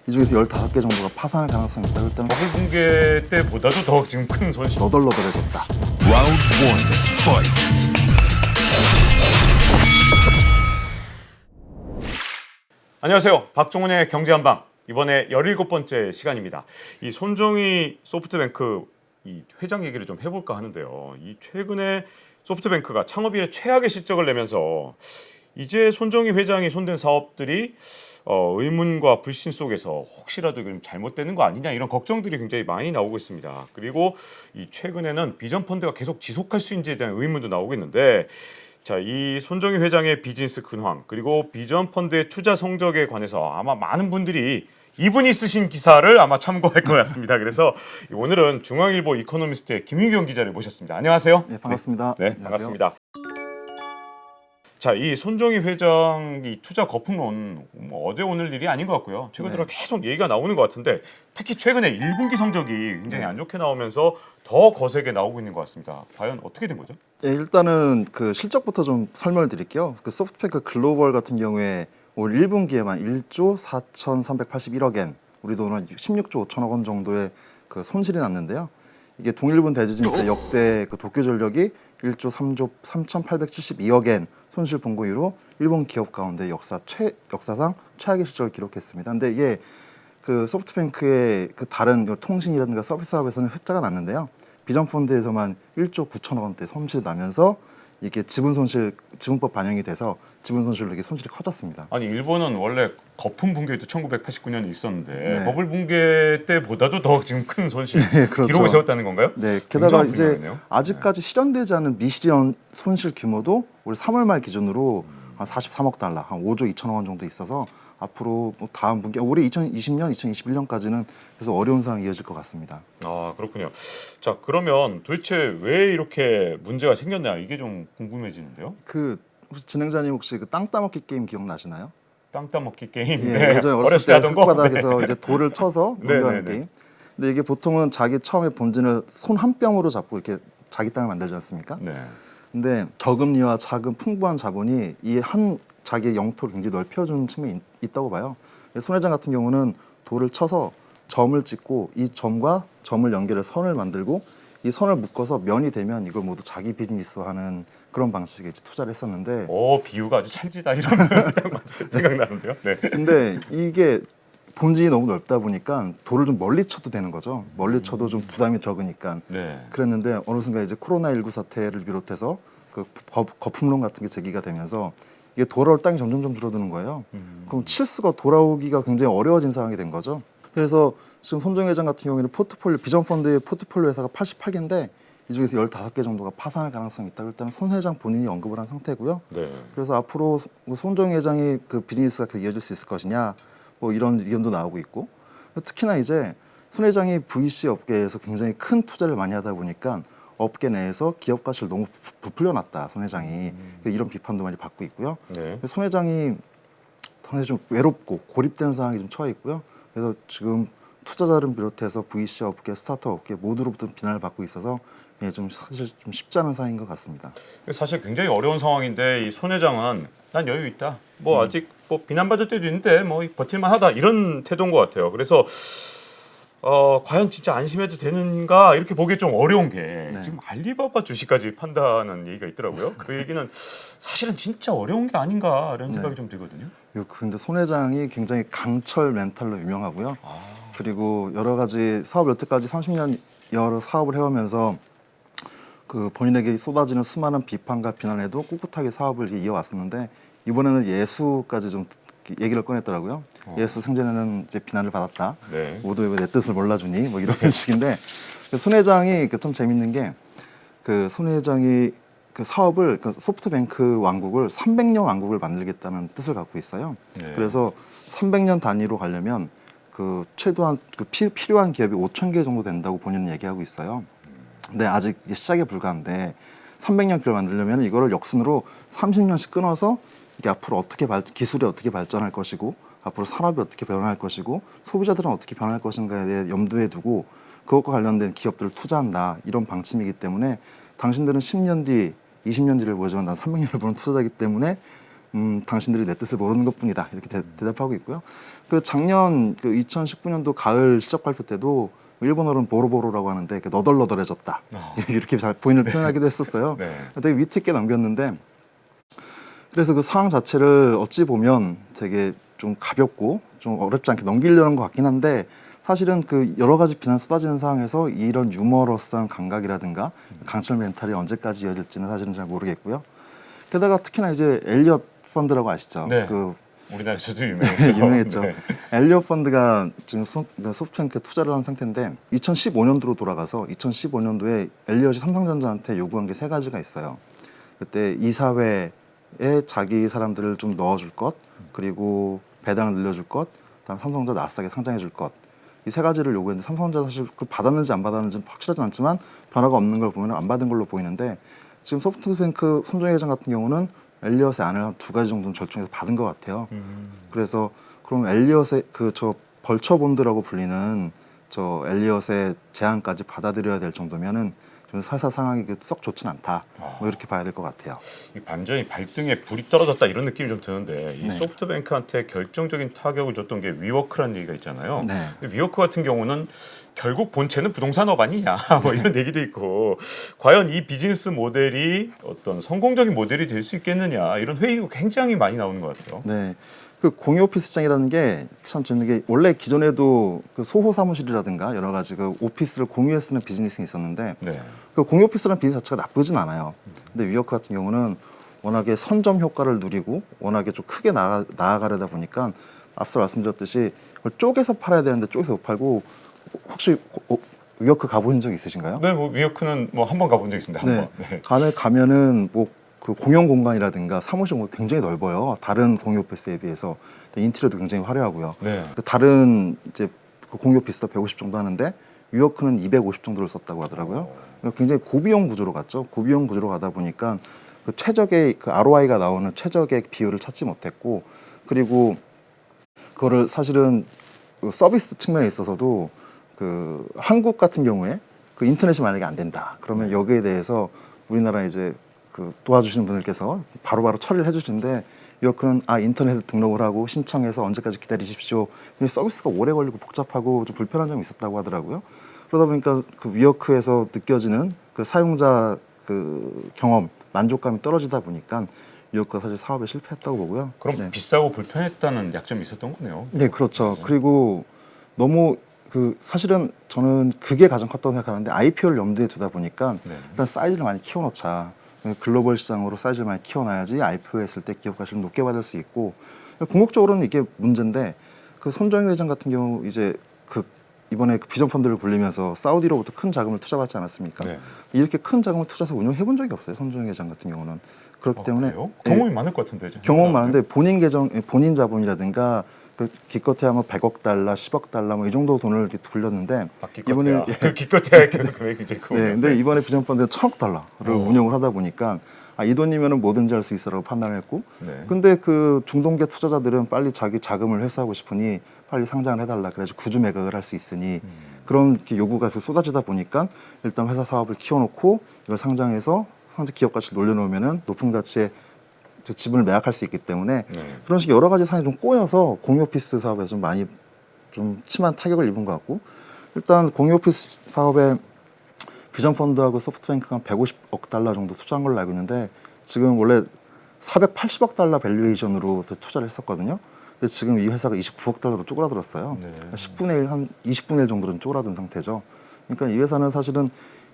이 중에서 15개 정도가 파산할 가능성이 있다. 일단 버블 붕괴 때보다도 더 지금 큰 손실. 너덜너덜해졌다. Round one, fight. 안녕하세요. 박종훈의 경제한방. 이번에 17번째 시간입니다. 이 손정희 소프트뱅크 이 회장 얘기를 좀 해볼까 하는데요. 이 최근에 소프트뱅크가 창업 이래 최악의 실적을 내면서 이제 손정희 회장이 손댄 사업들이 의문과 불신 속에서 혹시라도 좀 잘못되는 거 아니냐 이런 걱정들이 굉장히 많이 나오고 있습니다. 그리고 이 최근에는 비전 펀드가 계속 지속할 수 있는지에 대한 의문도 나오고 있는데, 자, 이 손정희 회장의 비즈니스 근황 그리고 비전 펀드의 투자 성적에 관해서 아마 많은 분들이 이분이 쓰신 기사를 아마 참고할 것 같습니다. 그래서 오늘은 중앙일보 이코노미스트의 김유경 기자를 모셨습니다. 안녕하세요. 네, 반갑습니다. 네, 안녕하세요. 반갑습니다. 자, 이 손정희 회장 이 투자 거품론 어제 오늘 일이 아닌 것 같고요. 최근 들어 계속 얘기가 나오는 것 같은데, 특히 최근에 1분기 성적이 굉장히 안 좋게 나오면서 더 거세게 나오고 있는 것 같습니다. 과연 어떻게 된 거죠? 예, 일단은 그 실적부터 좀 설명을 드릴게요. 그 소프트뱅크 글로벌 같은 경우에 올 1분기에만 1조 4,381억엔, 우리 돈은 16조 5천억 원 정도의 그 손실이 났는데요. 이게 동일본 대지진 때 역대 그 도쿄전력이 1조 3조 3,872억엔 손실 본 이후로 일본 기업 가운데 역사상 최악의 실적을 기록했습니다. 근데 이게 그 소프트뱅크의 그 다른 통신이라든가 서비스 사업에서는 흑자가 났는데요. 비전 펀드에서만 1조 9천억 원대 손실이 나면서 이게 지분법 반영이 돼서 지분 손실로 이게 손실이 커졌습니다. 아니, 일본은 원래 거품 붕괴도 1980년에 있었는데 네. 버블 붕괴 때보다도 더 지금 큰 손실 그렇죠. 기록을 세웠다는 건가요? 네, 게다가 굉장히 이제 분명하네요. 아직까지 실현되지 않은 미실현 손실 규모도 올 3월 말 기준으로 한 43억 달러, 한 5조 2천억 원 정도 있어서 앞으로 뭐 다음 분기, 올해 2020년, 2021년까지는 계속 어려운 상황이 이어질 것 같습니다. 아, 그렇군요. 자, 그러면 도대체 왜 이렇게 문제가 생겼냐, 이게 좀 궁금해지는데요. 그 혹시 진행자님 혹시 그 땅 따먹기 게임 기억나시나요? 땅 따먹기 게임. 예, 네. 예전에 어렸을 때 때 하던 거. 흙바닥에서 네. 이제 돌을 쳐서 네, 넘겨가는 네, 네. 게임. 근데 이게 보통은 자기 처음에 본진을 손 한 뼘으로 잡고 이렇게 자기 땅을 만들지 않습니까? 네. 근데 저금리와 자금 풍부한 자본이 이 한 자기의 영토를 굉장히 넓혀주는 측면이 있다고 봐요. 손 회장 같은 경우는 돌을 쳐서 점을 찍고 이 점과 점을 연결해 선을 만들고 이 선을 묶어서 면이 되면 이걸 모두 자기 비즈니스화하는 그런 방식의 이제 투자를 했었는데, 오, 비유가 아주 찰지다 이런 생각나는데요. 네. 근데 이게 본진이 너무 넓다 보니까 돌을 좀 멀리 쳐도 되는 거죠. 멀리 쳐도 좀 부담이 적으니까. 네. 그랬는데 어느 순간 이제 코로나19 사태를 비롯해서 그 거품론 같은 게 제기가 되면서 이게 돌아올 땅이 점점 줄어드는 거예요. 그럼 칠수가 돌아오기가 굉장히 어려워진 상황이 된 거죠. 그래서 지금 손정희 회장 같은 경우에는 비전 펀드의 포트폴리오 회사가 88개인데 이 중에서 15개 정도가 파산할 가능성이 있다고 일단 손 회장 본인이 언급을 한 상태고요. 네. 그래서 앞으로 손정희 회장이 그 비즈니스가 계속 이어질 수 있을 것이냐, 뭐 이런 의견도 나오고 있고, 특히나 이제 손 회장이 VC 업계에서 굉장히 큰 투자를 많이 하다 보니까 업계 내에서 기업 가치를 너무 부풀려놨다, 손 회장이. 이런 비판도 많이 받고 있고요. 네. 손 회장이 상당히 좀 외롭고 고립된 상황이 좀 처해 있고요. 그래서 지금 투자자를 비롯해서 VC 업계, 스타트업 업계 모두로부터 비난을 받고 있어서 좀 사실 좀 쉽지 않은 상황인 것 같습니다. 사실 굉장히 어려운 상황인데 이 손 회장은 난 여유 있다. 뭐 아직 뭐 비난받을 때도 있는데 뭐 버틸만하다 이런 태도인 것 같아요. 그래서 과연 진짜 안심해도 되는가 이렇게 보기 좀 어려운 게 지금 알리바바 주식까지 판다는 얘기가 있더라고요. 그 얘기는 사실은 진짜 어려운 게 아닌가 이런 생각이 좀 들거든요. 근데 손 회장이 굉장히 강철 멘탈로 유명하고요. 그리고 여러 가지 사업 여태까지 30년 여러 사업을 해오면서 그 본인에게 쏟아지는 수많은 비판과 비난에도 꿋꿋하게 사업을 이어왔었는데, 이번에는 예수까지 좀 얘기를 꺼냈더라고요. 예수 생전에는 이제 비난을 받았다. 네. 모두 왜 내 뜻을 몰라주니? 뭐 이런 식인데, 손 회장이 좀 재밌는 게 그 손 회장이 그 사업을 그 소프트뱅크 왕국을 300년 왕국을 만들겠다는 뜻을 갖고 있어요. 네. 그래서 300년 단위로 가려면 그 최소한 그 필요한 기업이 5,000개 정도 된다고 본인은 얘기하고 있어요. 근데 아직 시작에 불과한데 300년 기업을 만들려면 이거를 역순으로 30년씩 끊어서 이게 앞으로 어떻게 기술이 어떻게 발전할 것이고 앞으로 산업이 어떻게 변화할 것이고 소비자들은 어떻게 변할 것인가에 대해 염두에 두고 그것과 관련된 기업들을 투자한다, 이런 방침이기 때문에 당신들은 10년 뒤, 20년 뒤를 보지만 난 300년을 보는 투자자이기 때문에 당신들이 내 뜻을 모르는 것뿐이다 이렇게 대답하고 있고요. 그 작년 그 2019년도 가을 실적 발표 때도 일본어로는 보로보로라고 하는데 너덜너덜해졌다 이렇게 잘 본인을 표현하기도 했었어요. 네. 되게 위트 있게 넘겼는데 그래서 그 상황 자체를 어찌 보면 되게 좀 가볍고 좀 어렵지 않게 넘기려는 것 같긴 한데 사실은 그 여러 가지 비난 쏟아지는 상황에서 이런 유머러스한 감각이라든가 강철 멘탈이 언제까지 이어질지는 사실은 잘 모르겠고요. 게다가 특히나 이제 엘리엇 펀드라고 아시죠? 네. 그 우리나라에서도 유명했죠. 유명했죠. 네. 엘리엇 펀드가 지금 소프트뱅크에 투자를 한 상태인데 2015년도로 돌아가서 2015년도에 엘리엇이 삼성전자한테 요구한 게 3가지가 있어요. 그때 이사회에 자기 사람들을 좀 넣어줄 것, 그리고 배당을 늘려줄 것, 그다음 삼성전자 나스닥에 상장해줄 것. 이 3가지를 요구했는데 삼성전자 사실 그 받았는지 안 받았는지는 확실하지 않지만 변화가 없는 걸 보면 안 받은 걸로 보이는데 지금 소프트뱅크 손정희 회장 같은 경우는 엘리엇의 안을 한 2가지 정도는 절충해서 받은 것 같아요. 그래서 그럼 엘리엇의 그 저 벌처본드라고 불리는 저 엘리엇의 제안까지 받아들여야 될 정도면은 좀 회사 상황이 썩 좋진 않다. 뭐 이렇게 봐야 될 것 같아요. 이 반전이 발등에 불이 떨어졌다 이런 느낌이 좀 드는데 이 네. 소프트뱅크한테 결정적인 타격을 줬던 게 위워크라는 얘기가 있잖아요. 네. 근데 위워크 같은 경우는 결국 본체는 부동산업 아니냐 뭐 이런 얘기도 있고 과연 이 비즈니스 모델이 어떤 성공적인 모델이 될 수 있겠느냐 이런 회의가 굉장히 많이 나오는 것 같아요. 네. 그 공유 오피스장이라는 게 참 재밌는 게 원래 기존에도 그 소호 사무실이라든가 여러 가지 그 오피스를 공유해 쓰는 비즈니스가 있었는데 네. 그 공유 오피스라는 비즈니스 자체가 나쁘진 않아요. 근데 위워크 같은 경우는 워낙에 선점 효과를 누리고 워낙에 좀 크게 나아가려다 보니까 앞서 말씀드렸듯이 그걸 쪼개서 팔아야 되는데 쪼개서 못 팔고 혹시 위워크 가보신 적 있으신가요? 네, 뭐 위워크는 뭐 한 번 가본 적 있습니다. 한 네. 번. 네. 가면은 뭐 그 공용 공간이라든가 사무실 공간이 굉장히 넓어요. 다른 공유 오피스에 비해서 인테리어도 굉장히 화려하고요. 네. 다른 이제 그 공유 오피스도 150 정도 하는데 위워크는 250 정도를 썼다고 하더라고요. 굉장히 고비용 구조로 갔죠. 고비용 구조로 가다 보니까 그 최적의 그 ROI가 나오는 최적의 비율을 찾지 못했고 그리고 그거를 사실은 그 서비스 측면에 있어서도 그 한국 같은 경우에 그 인터넷이 만약에 안 된다. 그러면 여기에 대해서 우리나라 이제 그 도와주시는 분들께서 바로바로 처리를 해주시는데 위워크는 인터넷에 등록을 하고 신청해서 언제까지 기다리십시오. 서비스가 오래 걸리고 복잡하고 좀 불편한 점이 있었다고 하더라고요. 그러다 보니까 그 위워크에서 느껴지는 그 사용자 그 경험 만족감이 떨어지다 보니까 위워크가 사실 사업에 실패했다고 보고요. 그럼 네. 비싸고 불편했다는 약점이 있었던 거네요. 네, 그렇죠. 그리고 너무 그 사실은 저는 그게 가장 컸다고 생각하는데 IPO를 염두에 두다 보니까 네. 일단 사이즈를 많이 키워놓자. 글로벌 시장으로 사이즈를 많이 키워놔야지 IPO 했을 때 기업 가치를 높게 받을 수 있고 궁극적으로는 이게 문제인데 그 손정희 회장 같은 경우 이제 그 이번에 그 비전 펀드를 굴리면서 사우디로부터 큰 자금을 투자받지 않았습니까? 네. 이렇게 큰 자금을 투자해서 운영해 본 적이 없어요. 손정희 회장 같은 경우는 그렇기 때문에 그래요? 네, 경험이 많을 것 같은데. 경험 많은데 본인 자본이라든가 그 기껏해야 뭐 100억 달러, 10억 달러 뭐 이 정도 돈을 이렇게 굴렸는데 이번에 그 기껏해야 그 금액이 굉장히 크고. 네, 근데 이번에 비전 펀드는 1,000억 달러를 운영을 하다 보니까 이 돈이면은 뭐든지 할 수 있어라고 판단을 했고, 네. 근데 그 중동계 투자자들은 빨리 자기 자금을 회수하고 싶으니 빨리 상장을 해달라 그래서 구주 매각을 할 수 있으니 그런 이렇게 요구가 쏟아지다 보니까 일단 회사 사업을 키워놓고 이걸 상장해서 상장 기업 가치를 올려놓으면은 높은 가치의 지분을 매각할 수 있기 때문에 네. 그런 식의 여러 가지 상황이 좀 꼬여서 공유 오피스 사업에 좀 많이 좀 심한 타격을 입은 것 같고 일단 공유 오피스 사업에 비전 펀드하고 소프트뱅크가 한 150억 달러 정도 투자한 걸로 알고 있는데 지금 원래 480억 달러 밸류에이션으로 투자를 했었거든요. 근데 지금 이 회사가 29억 달러로 쪼그라들었어요. 네. 10분의 1, 한 20분의 1 정도는 쪼그라든 상태죠. 그러니까 이 회사는 사실은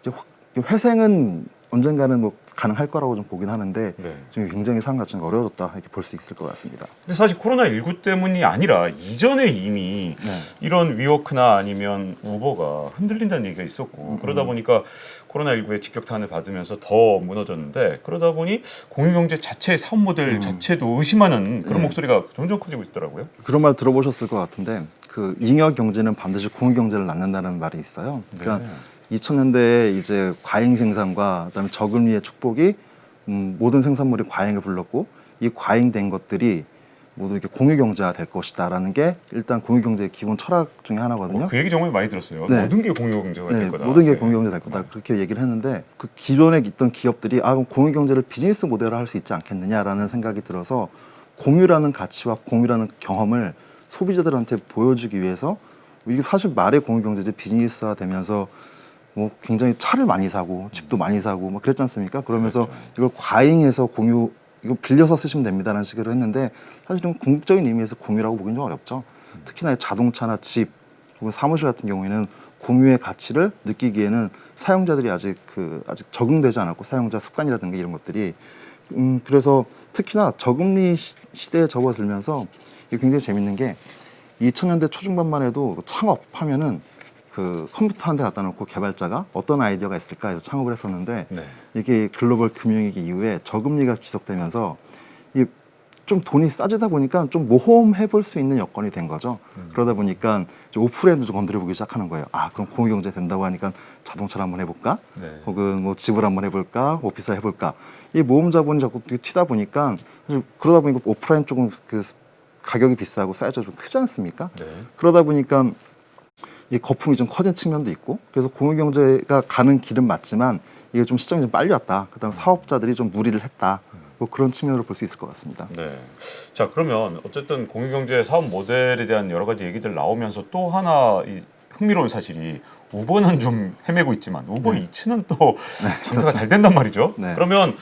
이제 회생은 언젠가는 뭐 가능할 거라고 좀 보긴 하는데 네. 지금 굉장히 상황 자체가 어려워졌다 이렇게 볼 수 있을 것 같습니다. 근데 사실 코로나19 때문이 아니라 이전에 이미 네. 이런 위워크나 아니면 우버가 흔들린다는 얘기가 있었고 그러다 보니까 코로나19의 직격탄을 받으면서 더 무너졌는데 그러다 보니 공유경제 자체의 사업 모델 자체도 의심하는 그런 네. 목소리가 점점 커지고 있더라고요. 그런 말 들어보셨을 것 같은데 그 잉여 경제는 반드시 공유 경제를 낳는다는 말이 있어요. 그러니까 네. 2000년대에 이제 과잉 생산과 그다음에 저금리의 축복이 모든 생산물이 과잉을 불렀고 이 과잉된 것들이 모두 이렇게 공유 경제가 될 것이다라는 게 일단 공유 경제의 기본 철학 중에 하나거든요. 그 얘기 정말 많이 들었어요. 네. 모든 게 공유 경제가 네, 될 거다. 모든 게 네. 공유 경제 될 거다 그렇게 얘기를 했는데 그 기존에 있던 기업들이 그럼 공유 경제를 비즈니스 모델화 할 수 있지 않겠느냐라는 생각이 들어서 공유라는 가치와 공유라는 경험을 소비자들한테 보여주기 위해서 이게 사실 말의 공유 경제지 비즈니스화 되면서 뭐 굉장히 차를 많이 사고 집도 많이 사고 막 그랬지 않습니까? 그러면서 이걸 과잉해서 공유 이거 빌려서 쓰시면 됩니다라는 식으로 했는데 사실은 궁극적인 의미에서 공유라고 보기는 좀 어렵죠. 특히나 자동차나 집 혹은 사무실 같은 경우에는 공유의 가치를 느끼기에는 사용자들이 아직 적응되지 않았고 사용자 습관이라든가 이런 것들이 그래서 특히나 저금리 시대에 접어들면서 이게 굉장히 재밌는 게 2000년대 초중반만 해도 창업하면은 그 컴퓨터 한 대 갖다 놓고 개발자가 어떤 아이디어가 있을까 해서 창업을 했었는데 네. 이게 글로벌 금융위기 이후에 저금리가 지속되면서 이게 좀 돈이 싸지다 보니까 좀 모험해 볼 수 있는 여건이 된 거죠. 그러다 보니까 이제 오프라인도 좀 건드려 보기 시작하는 거예요. 그럼 공유 경제 된다고 하니까 자동차를 한번 해볼까? 네. 혹은 뭐 집을 한번 해볼까? 오피스를 해볼까? 이 모험 자본이 자꾸 튀다 보니까 사실 그러다 보니까 오프라인 쪽은 그 가격이 비싸고 사이즈가 좀 크지 않습니까? 네. 그러다 보니까 이 거품이 좀 커진 측면도 있고 그래서 공유 경제가 가는 길은 맞지만 이게 좀 시점이 좀 빨리 왔다. 그다음 사업자들이 좀 무리를 했다. 뭐 그런 측면으로 볼 수 있을 것 같습니다. 네. 자, 그러면 어쨌든 공유경제 사업 모델에 대한 여러 가지 얘기들 나오면서 또 하나 이 흥미로운 사실이 우버는 좀 헤매고 있지만 우버 이츠는 또 장사가 잘 된단 말이죠. 네. 그러면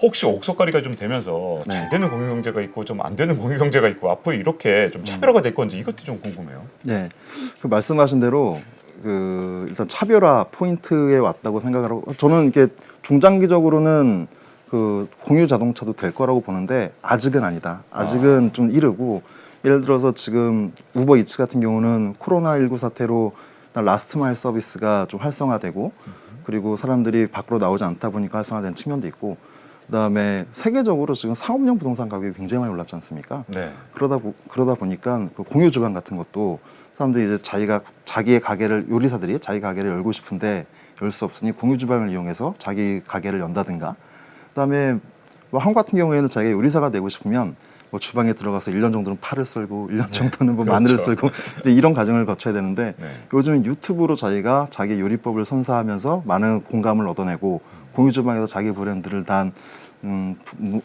혹시 옥석가리가 좀 되면서 네. 잘 되는 공유경제가 있고 좀 안 되는 공유경제가 있고 앞으로 이렇게 좀 차별화가 될 건지 이것도 좀 궁금해요. 네, 그 말씀하신 대로 일단 차별화 포인트에 왔다고 생각을 하고 저는 이게 중장기적으로는 그 공유 자동차도 될 거라고 보는데 아직은 아니다. 아직은 좀 이르고 예를 들어서 지금 우버 이츠 같은 경우는 코로나19 사태로 라스트 마일 서비스가 좀 활성화되고 그리고 사람들이 밖으로 나오지 않다 보니까 활성화된 측면도 있고 그다음에 세계적으로 지금 상업용 부동산 가격이 굉장히 많이 올랐지 않습니까? 네. 그러다 보니까 그 공유 주방 같은 것도 사람들이 이제 자기의 가게를 요리사들이 자기 가게를 열고 싶은데 열 수 없으니 공유 주방을 이용해서 자기 가게를 연다든가 그다음에 뭐 한국 같은 경우에는 자기가 요리사가 되고 싶으면 뭐 주방에 들어가서 1년 정도는 파를 썰고 1년 정도는 뭐 마늘을 그렇죠. 썰고 근데 이런 과정을 거쳐야 되는데 네. 요즘은 유튜브로 자기가 자기 요리법을 선사하면서 많은 공감을 얻어내고 공유 주방에서 자기 브랜드를 단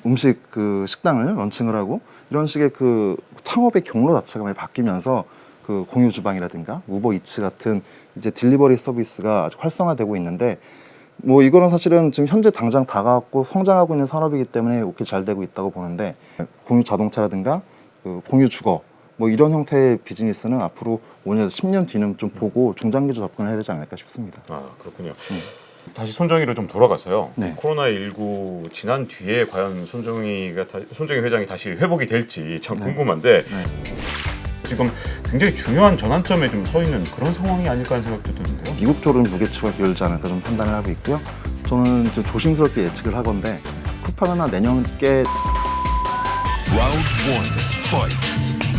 음식 그 식당을 런칭을 하고 이런 식의 그 창업의 경로 자체가 많이 바뀌면서 그 공유 주방이라든가 우버 이츠 같은 이제 딜리버리 서비스가 아직 활성화되고 있는데 뭐 이거는 사실은 지금 현재 당장 다가왔고 성장하고 있는 산업이기 때문에 이렇게 잘 되고 있다고 보는데 공유 자동차라든가 그 공유 주거 뭐 이런 형태의 비즈니스는 앞으로 5년에서 10년 뒤는 좀 보고 중장기적 접근을 해야 되지 않을까 싶습니다. 그렇군요. 다시 손정희로 좀 돌아가서요. 네. 코로나19 지난 뒤에 과연 손정희 회장이 다시 회복이 될지 참 네. 궁금한데 네. 지금 굉장히 중요한 전환점에 좀 서 있는 그런 상황이 아닐까 하는 생각도 드는데요. 미국 쪽은 무게추가 기울지 않을까 좀 판단을 하고 있고요. 저는 좀 조심스럽게 예측을 하건데 쿠팡은 내년께 Round one, fight.